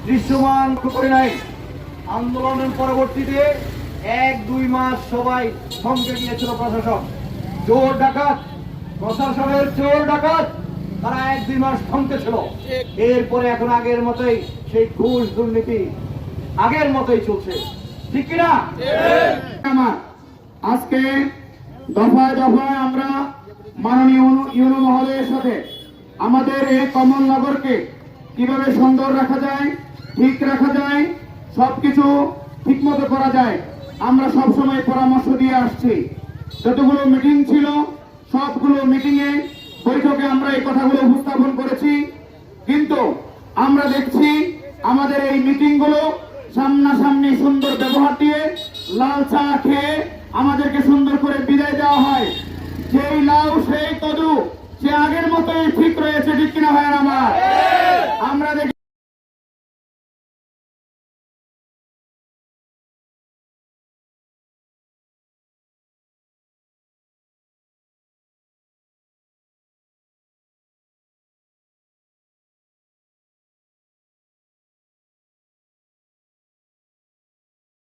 দৃশ্যমান করে নাই। আন্দোলনের পরবর্তীতে 1-2 মাস সবাই থমকে গিয়েছিল। প্রশাসন চোর ডাকাত, প্রশাসনের চোর ডাকাত, তারা 1-2 মাস থমকে ছিল। এরপরে এখন আগের মতোই সেই ঘুষ দুর্নীতি আগের মতোই চলছে, ঠিক কিনা? আজকে দফায় দফায় আমরা মাননীয় ইউনো মহোদয়ের সাথে আমাদের এই কমলনগরকে কিভাবে সুন্দর রাখা যায়, ঠিক রাখা যায়, সবকিছু ঠিকমতো করা যায়, আমরা সবসময় পরামর্শ দিয়ে আসছি। যতগুলো মিটিং ছিল সবগুলো মিটিংয়ে বৈঠকে আমরা এই কথাগুলো উপস্থাপন করেছি। কিন্তু আমরা দেখছি আমাদের এই মিটিংগুলো সামনাসামনি সুন্দর ব্যবহার দিয়ে লাল চা খেয়ে আমাদেরকে সুন্দর করে বিদায় দেওয়া হয়। যেই লাউ সেই কদু, সে আগের মতোই ঠিক রয়েছে, ঠিক কিনা ভাইয়ের আমার? আমরা দেখি